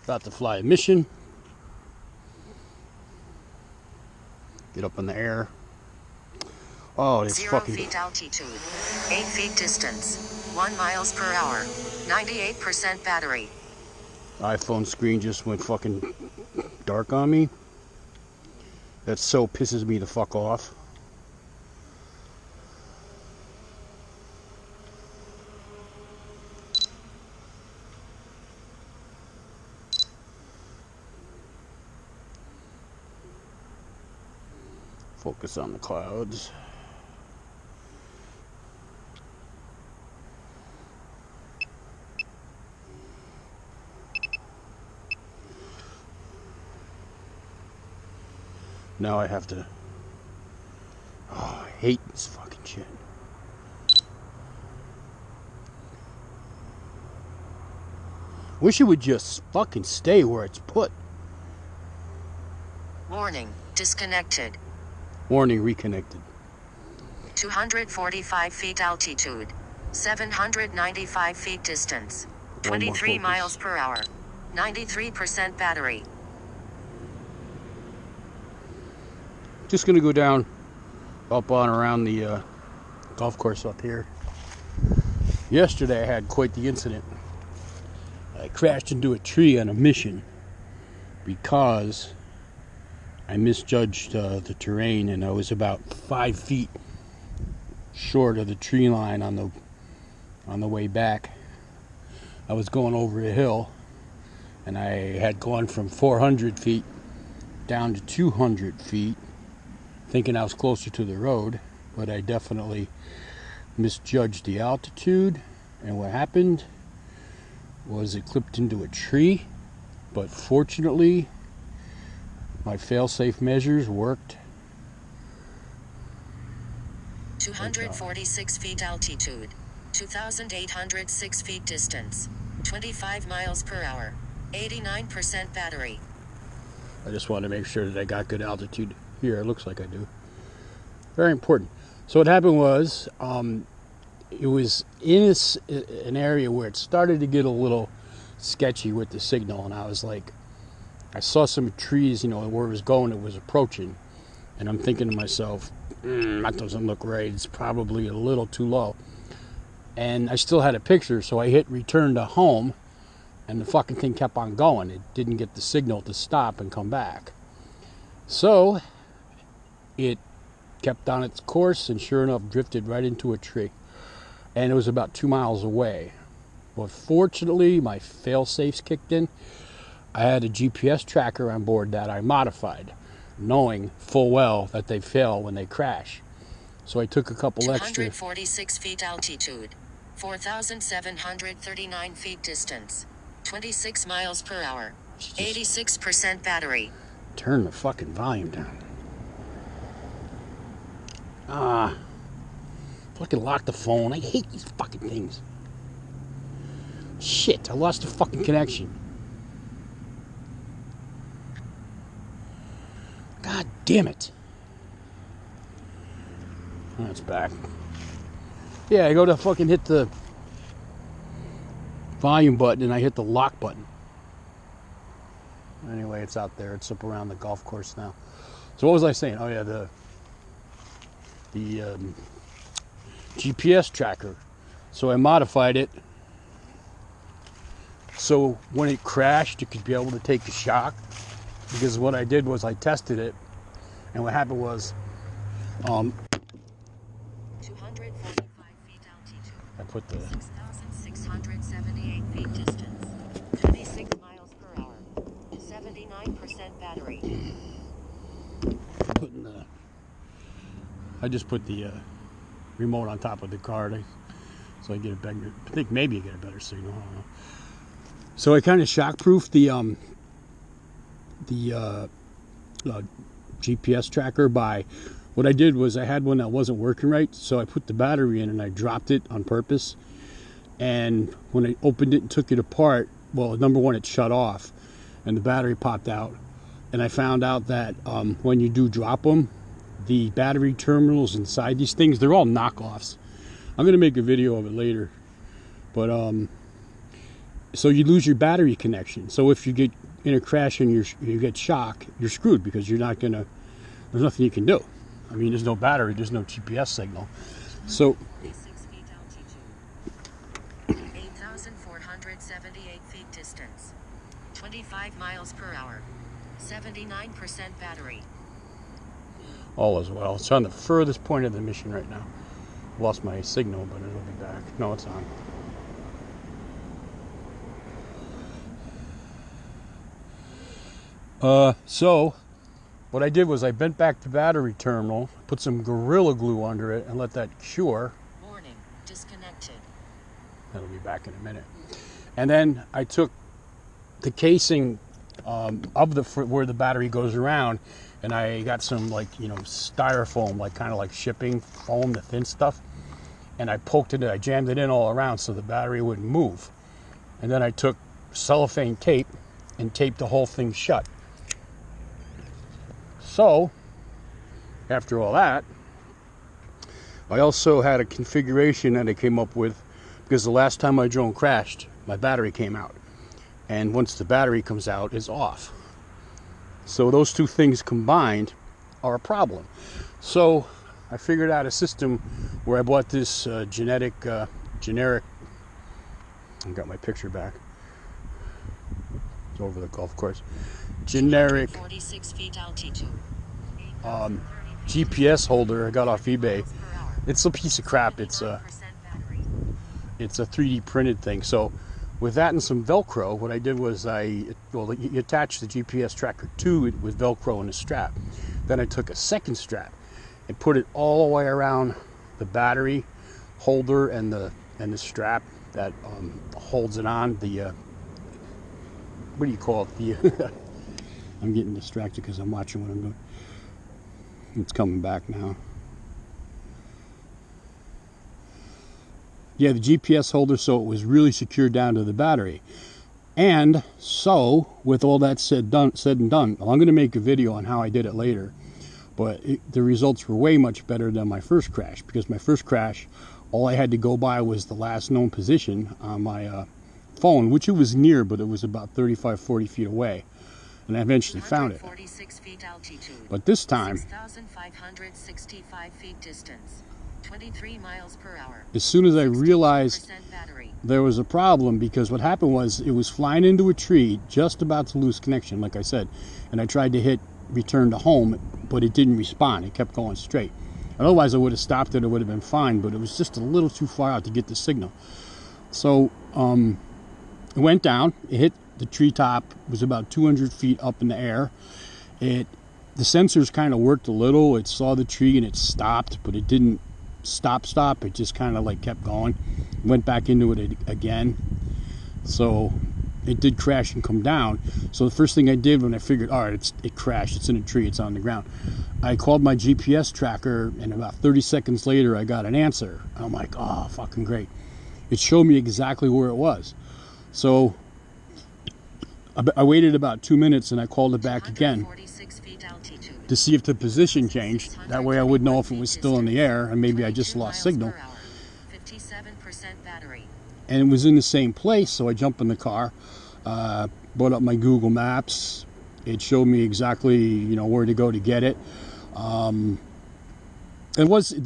About to fly a mission. Get up in the air. Oh, it's 0 fucking... feet altitude, 8 feet distance, 1 miles per hour, 98% battery. iPhone screen just went fucking dark on me. That so pisses me the fuck off. Focus on the clouds. Now I have to... Oh, I hate this fucking shit. Wish it would just fucking stay where it's put. Warning, disconnected. Warning, reconnected. 245 feet altitude, 795 feet distance, 23 miles per hour, 93% battery. Just gonna go down, up on around the golf course up here. Yesterday I had quite the incident. I crashed into a tree on a mission because I misjudged the terrain, and I was about 5 feet short of the tree line on the way back. I was going over a hill, and I had gone from 400 feet down to 200 feet, thinking I was closer to the road, but I definitely misjudged the altitude, and what happened was it clipped into a tree, but fortunately my fail-safe measures worked. 246 feet altitude, 2,806 feet distance, 25 miles per hour, 89% battery. I just wanted to make sure that I got good altitude here. It looks like I do. Very important. So what happened was, it was in an area where it started to get a little sketchy with the signal, and I was like, I saw some trees, you know, where it was going, it was approaching, and I'm thinking to myself, that doesn't look right, it's probably a little too low. And I still had a picture, so I hit return to home, and the fucking thing kept on going. It didn't get the signal to stop and come back. So it kept on its course, and sure enough drifted right into a tree, and it was about 2 miles away. But fortunately my fail-safes kicked in. I had a GPS tracker on board that I modified, knowing full well that they fail when they crash. So I took a couple extra. 246 feet altitude, 4,739 feet distance, 26 miles per hour, 86% battery. Turn the fucking volume down. Fucking lock the phone. I hate these fucking things. Shit, I lost the fucking connection. God damn it. Oh, it's back. Yeah, I go to fucking hit the volume button and I hit the lock button. Anyway, it's out there. It's up around the golf course now. So what was I saying? Oh yeah, the GPS tracker. So I modified it so when it crashed, it could be able to take the shock. Because what I did was I tested it, and what happened was, 245 feet altitude, I put the 6,678 feet distance, 26 miles per hour, 79% battery. I just put the remote on top of the card, so I get a better. I think maybe you get a better signal. I don't know. So I kind of shock-proofed the GPS tracker by what I did was I had one that wasn't working right, so I put the battery in and I dropped it on purpose. And when I opened it and took it apart, well, number one, it shut off and the battery popped out. And I found out that when you do drop them, the battery terminals inside these things, they're all knockoffs. I'm going to make a video of it later. But so you lose your battery connection. So if you get in a crash and you get shock, you're screwed because you're not gonna. There's nothing you can do. I mean, there's no battery, there's no GPS signal. So 8,478 feet distance. 25 miles per hour. 79% battery. all is well. It's on the furthest point of the mission right now. Lost my signal, but it'll be back. No, it's on. So what I did was I bent back the battery terminal, put some Gorilla Glue under it, and let that cure. Warning, disconnected. That'll be back in a minute. And then I took the casing of the where the battery goes around, and I got some styrofoam, kind of like shipping foam, the thin stuff, and I poked it in, I jammed it in all around so the battery wouldn't move. And then I took cellophane tape and taped the whole thing shut. So, after all that, I also had a configuration that I came up with, because the last time my drone crashed, my battery came out. And once the battery comes out, it's off. So those two things combined are a problem. So I figured out a system where I bought this generic, I got my picture back. It's over the golf course. Generic 46 feet altitude. GPS holder I got off eBay. It's a piece of crap. It's a 3D printed thing. So with that and some Velcro, what I did was you attach the GPS tracker to it with Velcro and a strap. Then I took a second strap and put it all the way around the battery holder and the strap that holds it on. The what do you call it? The I'm getting distracted because I'm watching what I'm doing. It's coming back now. Yeah, the GPS holder, so it was really secured down to the battery. And so, with all that said and done, I'm going to make a video on how I did it later. But the results were way much better than my first crash, because my first crash, all I had to go by was the last known position on my phone, which it was near, but it was about 35-40 feet away. And I eventually found it. 46 feet altitude. But this time, 6,565 feet distance. 23 miles per hour. As soon as I realized there was a problem, because what happened was it was flying into a tree, just about to lose connection, like I said, and I tried to hit return to home, but it didn't respond. It kept going straight. Otherwise, I would have stopped it. It would have been fine, but it was just a little too far out to get the signal. So it went down. It hit the treetop. It was about 200 feet up in the air. The sensors kind of worked a little. It saw the tree and it stopped, but it didn't stop. It just kind of kept going. Went back into it again. So it did crash and come down. So the first thing I did when I figured, all right, it crashed, it's in a tree, it's on the ground, I called my GPS tracker, and about 30 seconds later I got an answer. I'm like, oh, fucking great. It showed me exactly where it was. So I waited about 2 minutes and I called it back again to see if the position changed. That way I would know if it was still in the air and maybe I just lost signal. 57% battery. And it was in the same place, so I jumped in the car, brought up my Google Maps. It showed me exactly, where to go to get it. The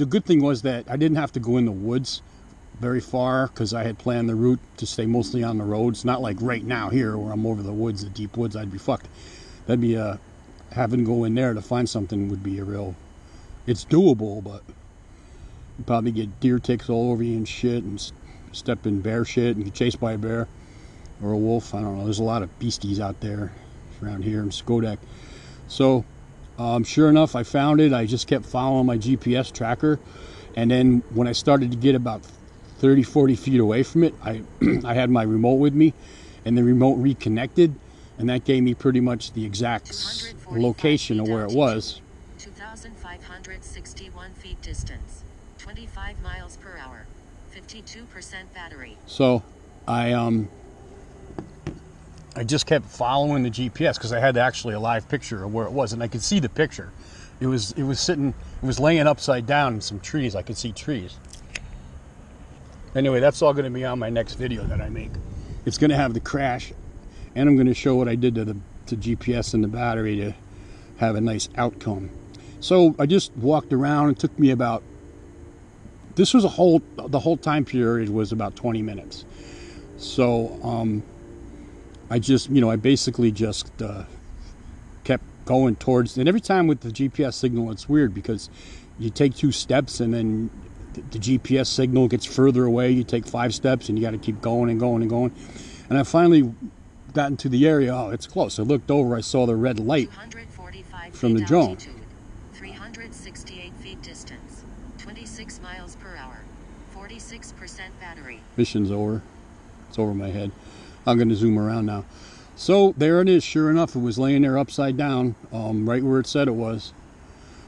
good thing was that I didn't have to go in the woods very far, because I had planned the route to stay mostly on the roads. Not like right now here where I'm over the woods, the deep woods. I'd be fucked. That'd be having to go in there to find something would be it's doable, but you probably get deer ticks all over you and shit, and step in bear shit and get chased by a bear or a wolf. I don't know. There's a lot of beasties out there around here in Skodek. So sure enough, I found it. I just kept following my GPS tracker, and then when I started to get about 30-40 feet away from it, I had my remote with me, and the remote reconnected, and that gave me pretty much the exact location of where it was. 2,561 feet distance. 25 miles per hour. 52% battery. So I just kept following the GPS, because I had actually a live picture of where it was, and I could see the picture. It was laying upside down in some trees. I could see trees. Anyway, that's all going to be on my next video that I make. it's going to have the crash, and I'm going to show what I did to GPS and the battery to have a nice outcome. So I just walked around. It took me about, the whole time period was about 20 minutes. So I basically just kept going towards, and every time with the GPS signal, it's weird because you take 2 steps and then the GPS signal gets further away. You take 5 steps and you got to keep going and going and going. And I finally got into the area. Oh, it's close. I looked over. I saw the red light from the drone. 368 feet distance. 26 miles per hour. 46% battery. Mission's over. It's over my head. I'm going to zoom around now. So there it is. Sure enough, it was laying there upside down, right where it said it was.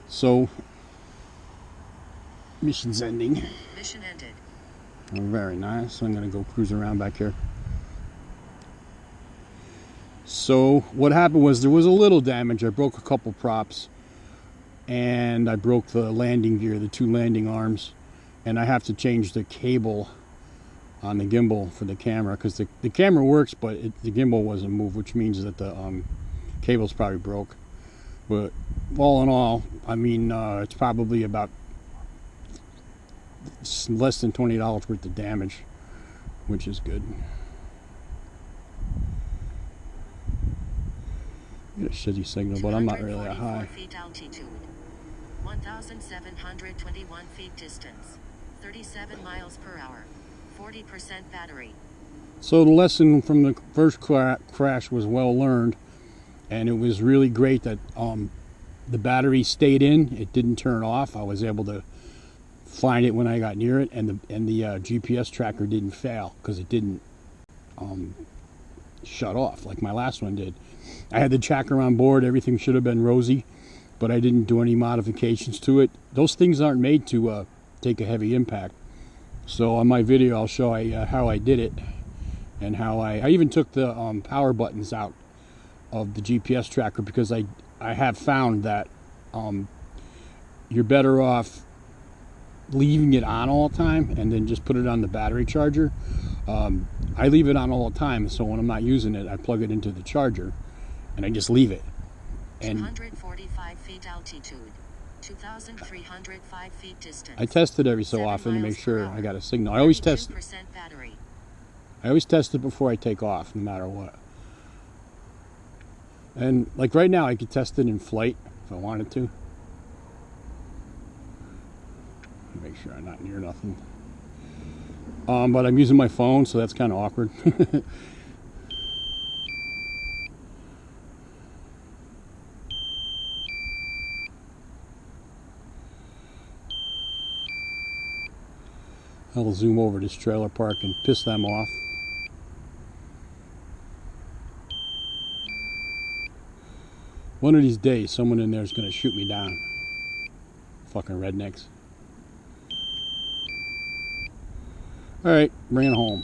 So mission's ending. Mission ended. Oh, very nice. I'm going to go cruise around back here. So what happened was there was a little damage. I broke a couple props, and I broke the landing gear, the 2 landing arms, and I have to change the cable on the gimbal for the camera, because the camera works, but the gimbal wasn't moved, which means that the cable's probably broke. But all in all, I mean, it's probably about less than $20 worth of damage, which is good. Get a shitty signal, but I'm not really that high. feet altitude. 1,721 feet distance. 37 miles per hour. 40% battery. So the lesson from the first crash was well learned, and it was really great that the battery stayed in. It didn't turn off. I was able to find it when I got near it, and the GPS tracker didn't fail because it didn't shut off like my last one did. I had the tracker on board. Everything should have been rosy, but I didn't do any modifications to it. Those things aren't made to take a heavy impact. So on my video, I'll show how I did it, and how I even took the power buttons out of the GPS tracker, because I have found that you're better off leaving it on all the time and then just put it on the battery charger. I leave it on all the time, so when I'm not using it, I plug it into the charger and I just leave it. And 245 feet altitude. 2,305 feet distance. I test it every so often to make sure I got a signal. I always test battery. I always test it before I take off, no matter what. And like right now, I could test it in flight if I wanted to. Make sure I'm not near nothing. But I'm using my phone, so that's kind of awkward. I'll zoom over this trailer park and piss them off. One of these days, someone in there is going to shoot me down. Fucking rednecks. Alright, bring it home.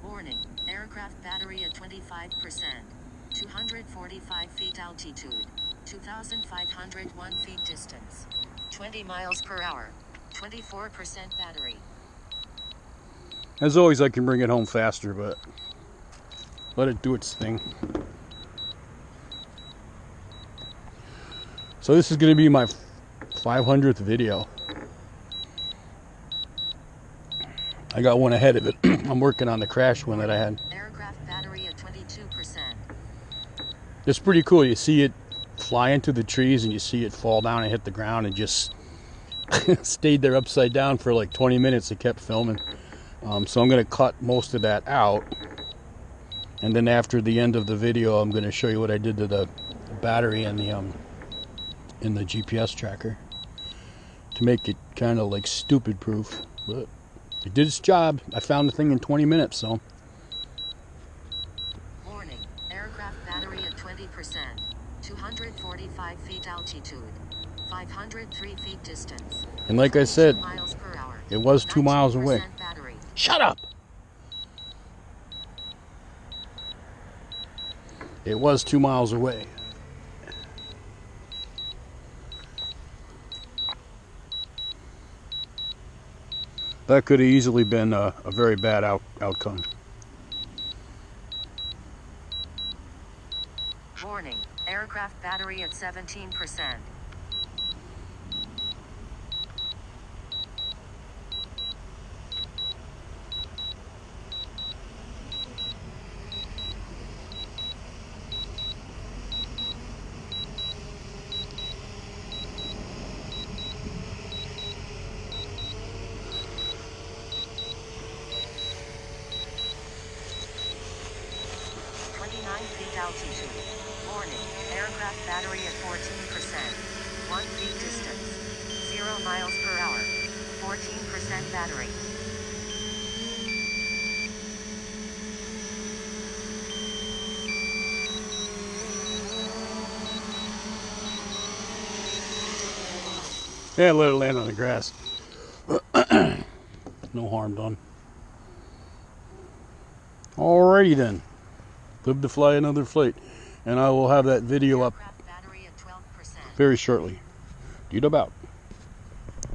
Warning, aircraft battery at 25%. 245 feet altitude. 2,501 feet distance. 20 miles per hour. 24% battery. As always, I can bring it home faster, but let it do its thing. So this is going to be my 500th video. I got one ahead of it. I'm working on the crash one that I had. Aircraft battery at 22%. It's pretty cool. You see it fly into the trees and you see it fall down and hit the ground, and just stayed there upside down for like 20 minutes. It kept filming. So I'm going to cut most of that out, and then after the end of the video, I'm going to show you what I did to the battery and the GPS tracker to make it kind of like stupid proof. But it did its job. I found the thing in 20 minutes, so. Warning, aircraft battery at 20%. 245 feet altitude. 503 feet distance. And like I said, miles per hour. It was 2 miles away. Battery. Shut up! It was 2 miles away. That could have easily been a very bad outcome. Warning, aircraft battery at 17%. Altitude. Warning, aircraft battery at 14%. 1 feet distance. 0 miles per hour. 14% battery. Yeah, let it land on the grass. No harm done. Alrighty then. Live to fly another flight. And I will have that video up very shortly. Due about.